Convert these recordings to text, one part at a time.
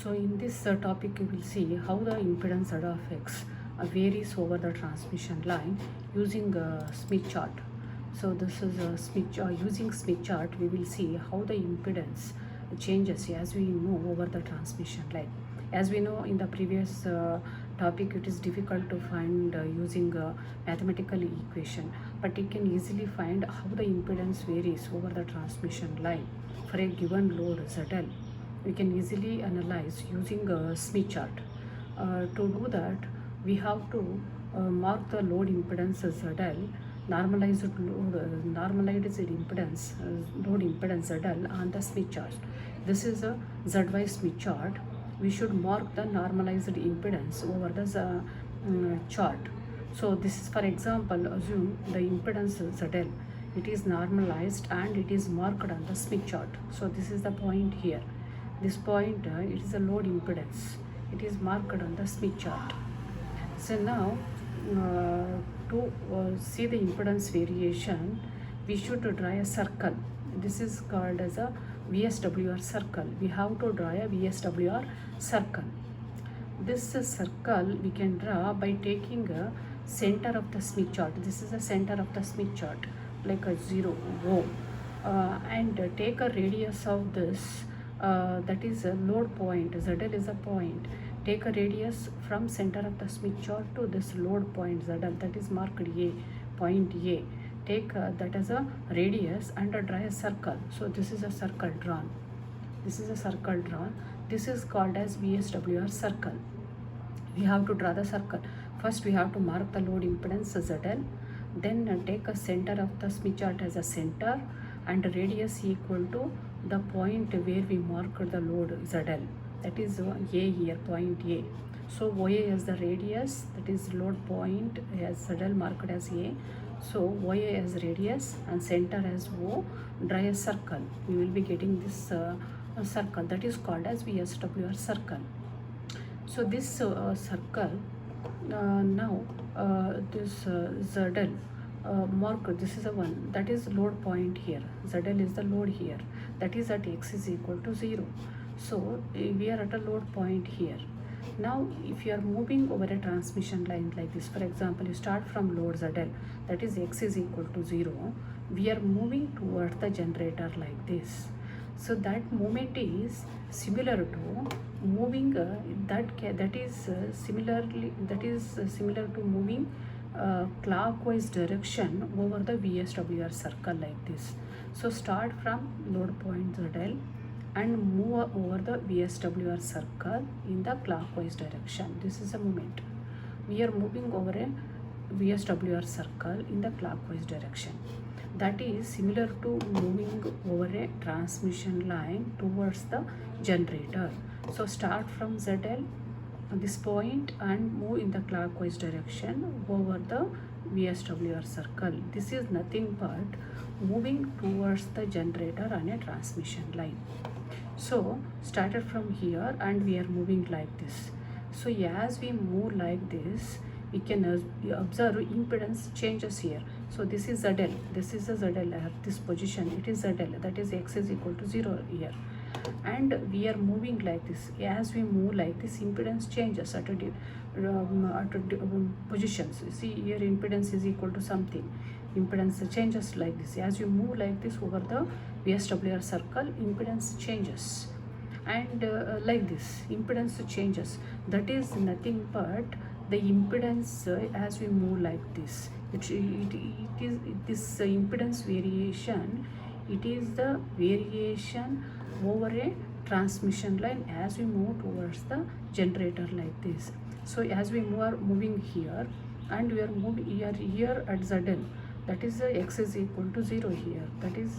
So in this topic you will see how the impedance Z of X varies over the transmission line using a Smith chart. So this is a Smith chart. Using Smith chart we will see how the impedance changes as we move over the transmission line. As we know in the previous topic, it is difficult to find using a mathematical equation, but you can easily find how the impedance varies over the transmission line for a given load ZL. We can easily analyze using a Smith chart. To do that, we have to mark the load impedance ZL, normalized impedance, load impedance ZL on the Smith chart. This is a ZY Smith chart. We should mark the normalized impedance over the chart. So this is, for example, assume the impedance ZL. It is normalized and it is marked on the Smith chart. So this is the point here. This point, it is a load impedance. It is marked on the Smith chart. So now, to see the impedance variation, we should draw a circle. This is called as a VSWR circle. We have to draw a VSWR circle. This circle we can draw by taking a center of the Smith chart. This is the center of the Smith chart, like a 0, O, and take a radius of this. That is a load point. ZL is a point. Take a radius from center of the Smith chart to this load point ZL, that is marked A, point A. Take that as a radius and draw a circle. So this is a circle drawn. This is a circle drawn. This is called as VSWR circle. We have to draw the circle. First we have to mark the load impedance ZL. Then take a center of the Smith chart as a center and radius equal to the point where we mark the load ZL. That is A here, point A. So OA as the radius, that is load point as ZL marked as A. So OA as radius and center as O. Draw a circle. We will be getting this circle, that is called as VSWR circle. So this circle, now this ZL mark, this is a one, that is load point here. ZL is the load here, that is at X is equal to 0. So we are at a load point here. Now if you are moving over a transmission line like this, for example you start from load ZL, that is X is equal to 0, we are moving towards the generator like this. So that movement is similar to moving that is similar to moving clockwise direction over the VSWR circle like this. So start from load point ZL and move over the VSWR circle in the clockwise direction. This is a movement. We are moving over a VSWR circle in the clockwise direction. That is similar to moving over a transmission line towards the generator. So start from ZL, this point, and move in the clockwise direction over the VSWR circle. This is nothing but moving towards the generator on a transmission line. So started from here and we are moving like this. So as we move like this, we can observe impedance changes here. So this is ZL, this is a ZL at this position, it is ZL, that is X is equal to 0 here. And we are moving like this. As we move like this, impedance changes at positions. You see here impedance is equal to something. Impedance changes like this. As you move like this over the VSWR circle, impedance changes. And like this, impedance changes. That is nothing but the impedance as we move like this. It is this impedance variation. It is the variation over a transmission line as we move towards the generator like this. So as we are moving here and we are moving here at ZL, that is X is equal to 0 here, that is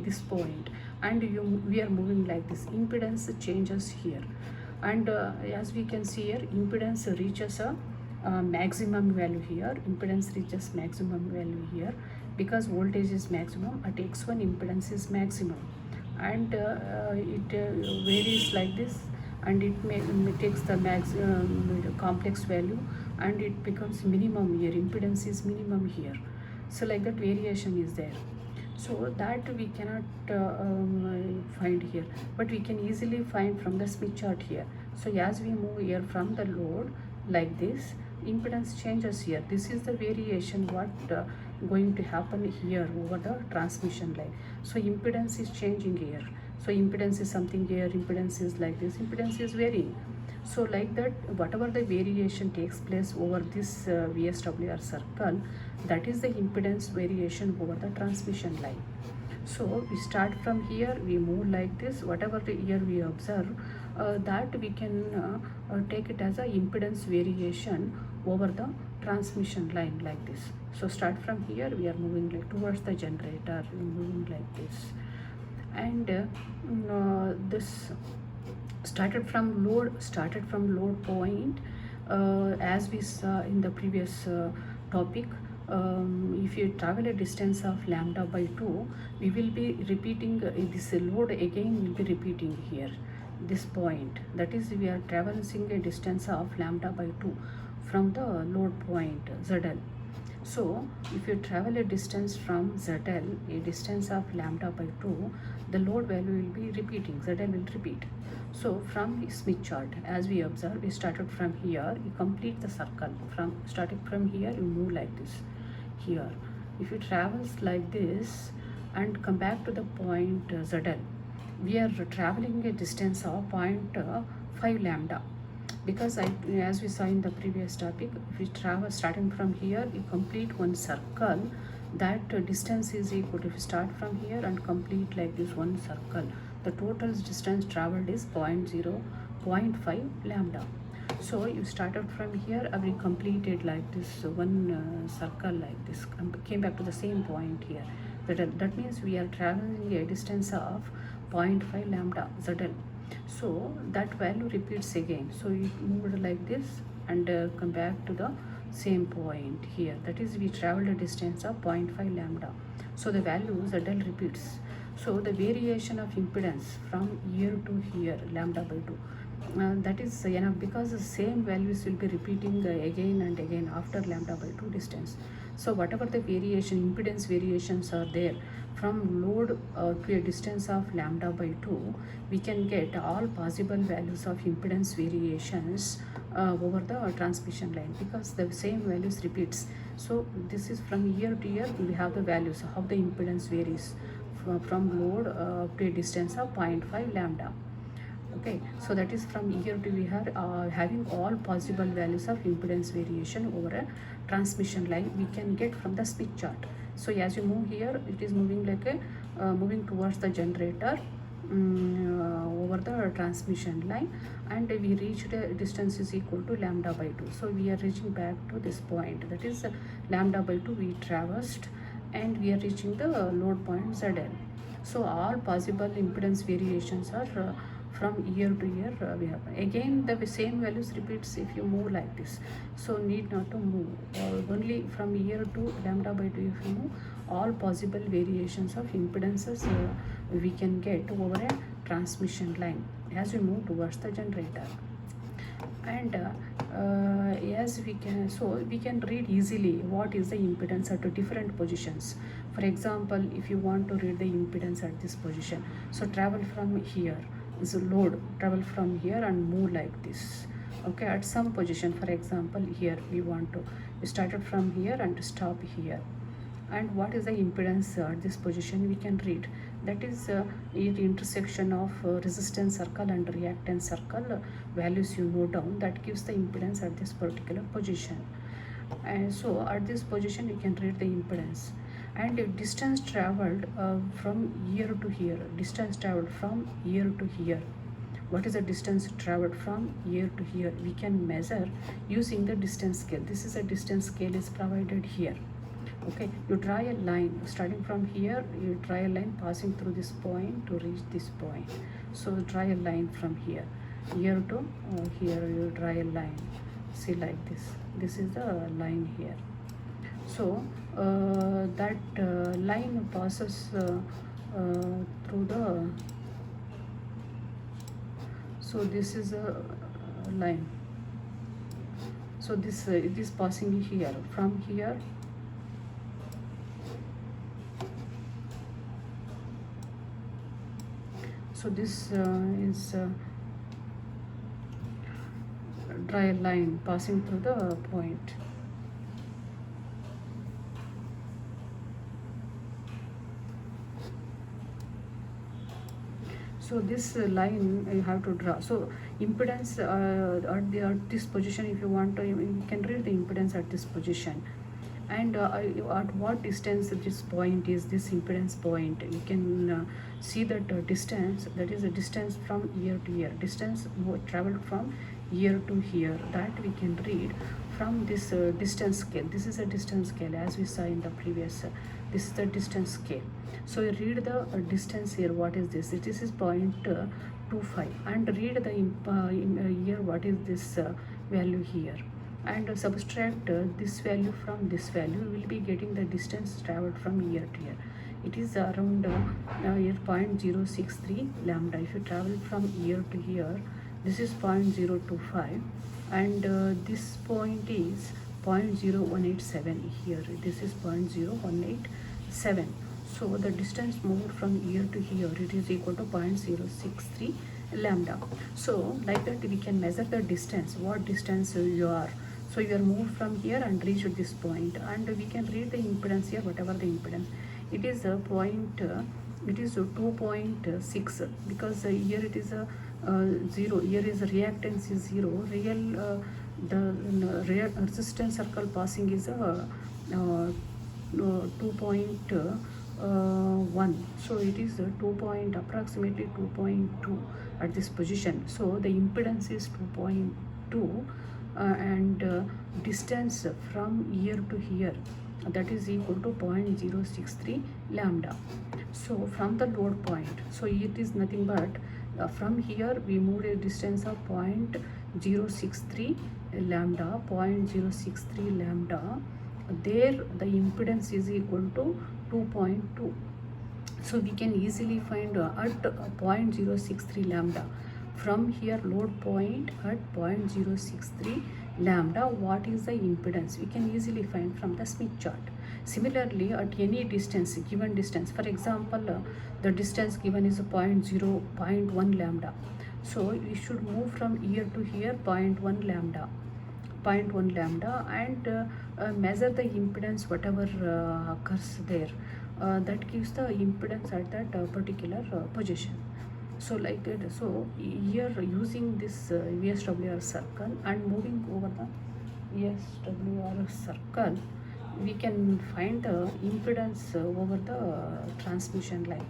this point, and we are moving like this. Impedance changes here, and as we can see here, impedance reaches a maximum value here. Impedance reaches maximum value here because voltage is maximum. At X1 impedance is maximum, and it varies like this, and it takes the complex value and it becomes minimum here. Impedance is minimum here. So like that variation is there. So that we cannot find here, but we can easily find from the Smith chart here. So as we move here from the load like this, impedance changes here. This is the variation what going to happen here over the transmission line. So impedance is changing here. So impedance is something here, impedance is like this, impedance is varying. So like that, whatever the variation takes place over this VSWR circle, that is the impedance variation over the transmission line. So we start from here, we move like this, whatever the here we observe, that we can take it as a impedance variation over the transmission line like this. So start from here, we are moving like towards the generator, moving like this. And this started from load point, as we saw in the previous topic. If you travel a distance of lambda by 2, we will be repeating this load again, will be repeating here this point, that is we are traversing a distance of lambda by 2 from the load point ZL. So if you travel a distance from ZL, a distance of lambda by 2, the load value will be repeating, ZL will repeat. So from Smith chart, as we observe, we started from here, you complete the circle. From starting from here, you move like this here. If you travels like this and come back to the point ZL, we are traveling a distance of 0.5 lambda. Because as we saw in the previous topic, if we travel starting from here, you complete one circle, that distance is equal to, if you start from here and complete like this one circle, the total distance traveled is 0.5 lambda. So you started from here and we completed like this one circle like this, came back to the same point here. That means we are traveling a distance of 0.5 lambda ZL. So that value repeats again. So you moved like this and come back to the same point here. That is, we traveled a distance of 0.5 lambda. So the value ZL repeats. So the variation of impedance from here to here, lambda by 2, that is enough, because the same values will be repeating again and again after lambda by 2 distance. So whatever the variation, impedance variations are there from load to a distance of lambda by 2, we can get all possible values of impedance variations over the transmission line, because the same values repeats. So this is from year to year, we have the values how the impedance varies from load to a distance of 0.5 lambda. Okay, so that is from year to we are having all possible values of impedance variation over a transmission line we can get from the Smith chart. So as you move here, it is moving like a moving towards the generator over the transmission line, and we reached a distance is equal to lambda by 2. So we are reaching back to this point, that is lambda by 2 we traversed, and we are reaching the load point ZL. So all possible impedance variations are from year to year we have. Again the same values repeats if you move like this. So need not to move, only from year to lambda by 2 if you move, all possible variations of impedances we can get over a transmission line as we move towards the generator. And as we can, so we can read easily what is the impedance at different positions. For example, if you want to read the impedance at this position, so travel from here is a load, travel from here and move like this. Okay, at some position, for example here we want to, we started from here and stop here, and what is the impedance at this position we can read, that is the intersection of resistance circle and reactance circle values you note down, that gives the impedance at this particular position. And so at this position you can read the impedance. And if distance traveled from here to here, distance traveled from here to here, what is the distance traveled from here to here, we can measure using the distance scale. This is a distance scale is provided here. Okay, you draw a line starting from here, you draw a line passing through this point to reach this point. So draw a line from here to here, you draw a line, see like this is the line here. So that line passes through the, so this is a line, so this it is passing here, from here so this is draw a line passing through the point. So this line you have to draw. So impedance at this position, if you want to, you can read the impedance at this position. And at what distance this point is, this impedance point, you can see that distance, that is a distance from here to here, distance traveled from here to here, that we can read from this distance scale. This is a distance scale, as we saw in the previous this is the distance scale. So you read the distance here. What is this? This is 0.25, and read the here what is this value here, and subtract this value from this value. We will be getting the distance traveled from here to here. It is around here 0.063 lambda. If you travel from here to here, this is 0.025, and this point is 0.0187 here. This is 0.0187. So the distance moved from here to here, it is equal to 0.063 lambda. So like that we can measure the distance, what distance you are. So you are moved from here and reached this point, and we can read the impedance here, whatever the impedance. It is a point, it is 2.6, because here it is a 0, here is a reactance is 0, real the real resistance circle passing is a 2.1. So it is 2 approximately 2.2 at this position. So the impedance is 2.2, and distance from here to here, that is equal to 0.063 lambda. So from the load point, so it is nothing but from here we moved a distance of 0.063 lambda, 0.063 lambda. There the impedance is equal to 2.2. So we can easily find at 0.063 lambda, from here load point at 0.063 lambda, what is the impedance, we can easily find from the Smith chart. Similarly, at any distance, given distance, for example the distance given is 0.1 lambda. So we should move from here to here 0.1 lambda, 0.1 lambda, and measure the impedance whatever occurs there. That gives the impedance at that particular position. So like that. So here using this VSWR circle and moving over the VSWR circle, we can find the impedance over the transmission line.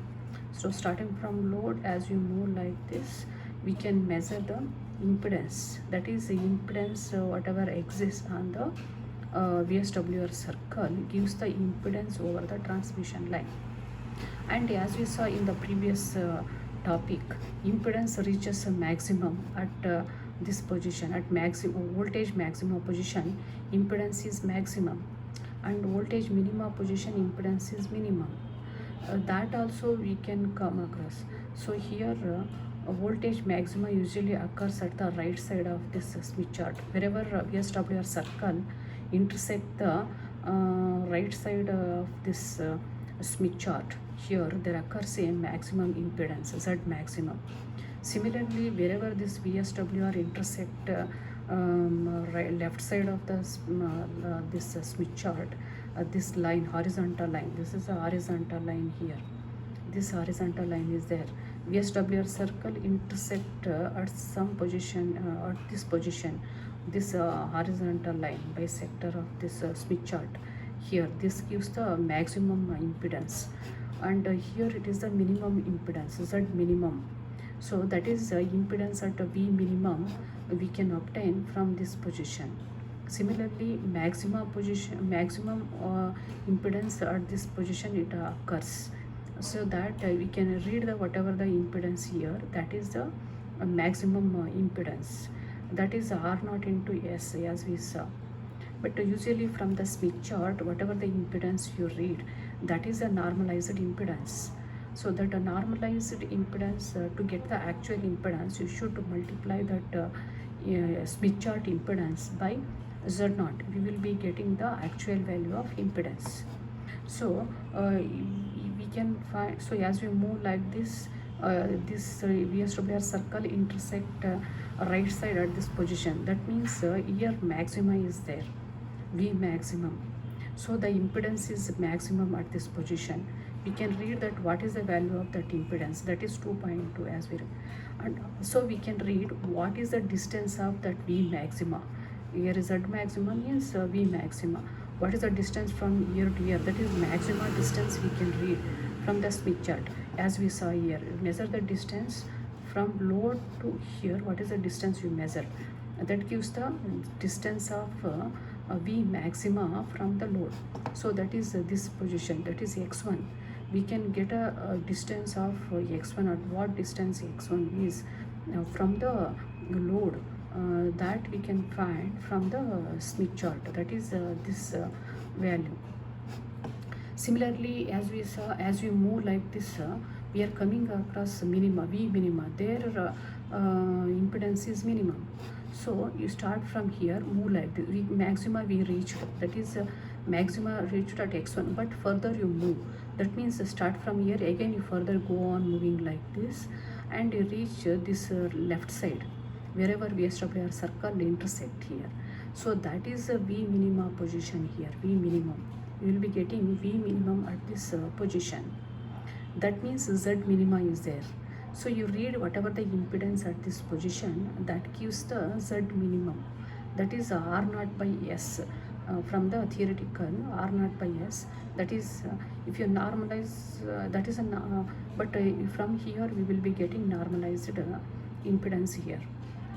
So starting from load, as you move like this, we can measure the impedance, that is the impedance whatever exists on the VSWR circle gives the impedance over the transmission line. And as we saw in the previous topic, impedance reaches a maximum at this position, at maximum voltage maximum position, impedance is maximum, and voltage minima position, impedance is minimum. That also we can come across. So here voltage maxima usually occurs at the right side of this Smith chart. Wherever VSWR circle intersect the right side of this Smith chart, here there occurs a maximum impedance, Z maximum. Similarly, wherever this VSWR intersect right, left side of the this Smith chart, this line, horizontal line, this is a horizontal line here, this horizontal line is there. VSWR circle intersect at some position, at this position, this horizontal line bisector of this Smith chart here. This gives the maximum impedance, and here it is the minimum impedance, Z minimum. So that is impedance at V minimum we can obtain from this position. Similarly, maximum impedance at this position it occurs, so that we can read the whatever the impedance here, that is the maximum impedance, that is R0 into S, as we saw. But usually from the Smith chart, whatever the impedance you read, that is a normalized impedance. So that a normalized impedance, to get the actual impedance, you should multiply that Smith chart impedance by Z0. We will be getting the actual value of impedance. So we can find, so as we move like this, this VSWR circle intersect right side at this position. That means here maxima is there, V maximum. So the impedance is maximum at this position. We can read that what is the value of that impedance, that is 2.2 as we read. And so we can read what is the distance of that V maxima. Here is Z maxima means V maxima. What is the distance from here to here, that is maxima distance we can read from the Smith chart. As we saw here, measure the distance from load to here. What is the distance you measure? That gives the distance of V maxima from the load. So that is this position, that is x1. We can get a distance of x1, at what distance x1 is from the load, that we can find from the Smith chart, that is this value. Similarly, as we saw, as we move like this, we are coming across minima, V minima. Their impedance is minimum. So you start from here, move like this. Maxima we reached, that is maxima reached at x1, but further you move. That means start from here, again you further go on moving like this, and you reach this left side, wherever VSWR circle intersect here. So that is a V minima position here, V minimum. You will be getting V minimum at this position. That means Z minima is there. So you read whatever the impedance at this position, that gives the Z minimum. That is R naught by S. From the theoretical, R naught by S. That is, if you normalize, that is but from here we will be getting normalized impedance here.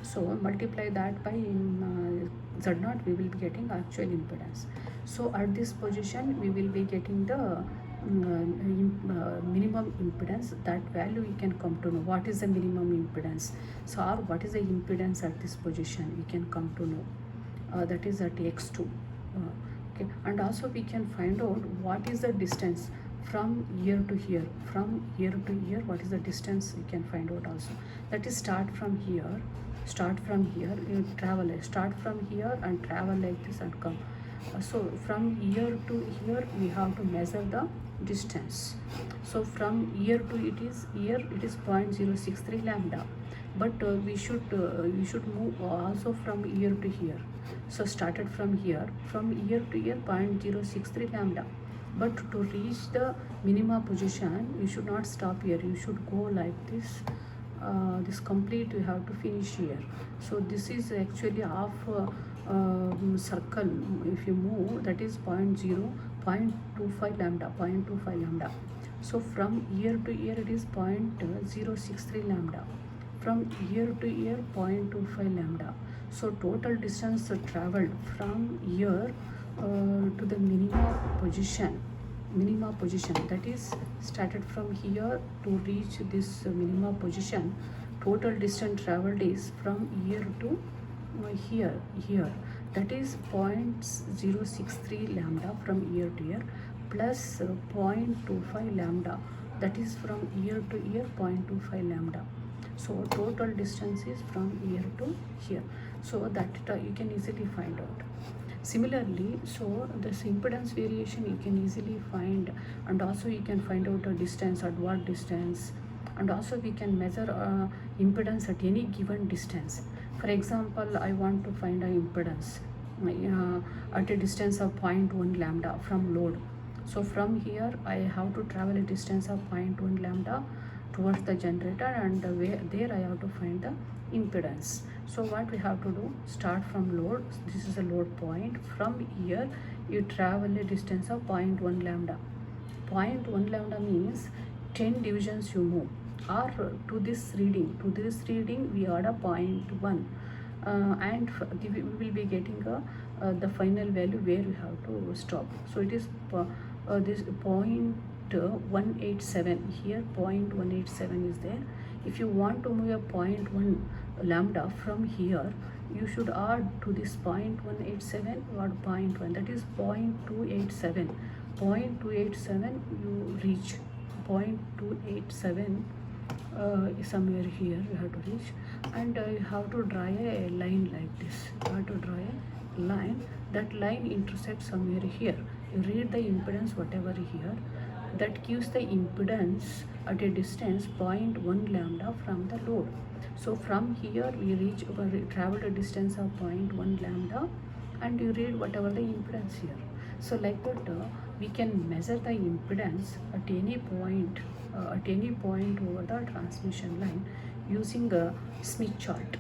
So multiply that by Z0, we will be getting actual impedance. So at this position we will be getting the minimum impedance. That value we can come to know what is the minimum impedance. So or what is the impedance at this position we can come to know, that is at x2. Okay, and also we can find out what is the distance from here to here. From here to here, what is the distance we can find out also. That is start from here, you travel, start from here and travel like this and come. So from here to here we have to measure the distance. So from here to it is 0.063 lambda, but we should move also from here to here. So started from here to here 0.063 lambda, but to reach the minima position you should not stop here, you should go like this. This complete you have to finish here. So this is actually half circle. If you move, that is 0.25 lambda. So from here to here it is 0.063 lambda. From here to here 0.25 lambda. So total distance traveled from here to the minima position, that is started from here to reach this minima position. Total distance traveled is from here to here, that is 0.063 lambda from here to here, plus 0.25 lambda, that is from here to here 0.25 lambda. So total distance is from here to here. So that you can easily find out. Similarly, so this impedance variation you can easily find, and also you can find out a distance, at what distance, and also we can measure impedance at any given distance. For example, I want to find an impedance at a distance of 0.1 lambda from load. So from here I have to travel a distance of 0.1 lambda towards the generator, and there I have to find the impedance. So what we have to do, start from load, this is a load point. From here you travel a distance of 0.1 lambda. 0.1 lambda means 10 divisions you move, or to this reading we add a 0.1, and we will be getting the final value where we have to stop. So it is this 0.187, here 0.187 is there. If you want to move a 0.1 lambda from here, you should add to this 0.187 add 0.1, that is 0.287. 0.287 you reach 0.287 somewhere here you have to reach, and you have to draw a line like this. You have to draw a line, that line intersects somewhere here. You read the impedance whatever here, that gives the impedance at a distance 0.1 lambda from the load. So from here we traveled a distance of 0.1 lambda, and you read whatever the impedance here. So like that we can measure the impedance at any point over the transmission line using a Smith chart.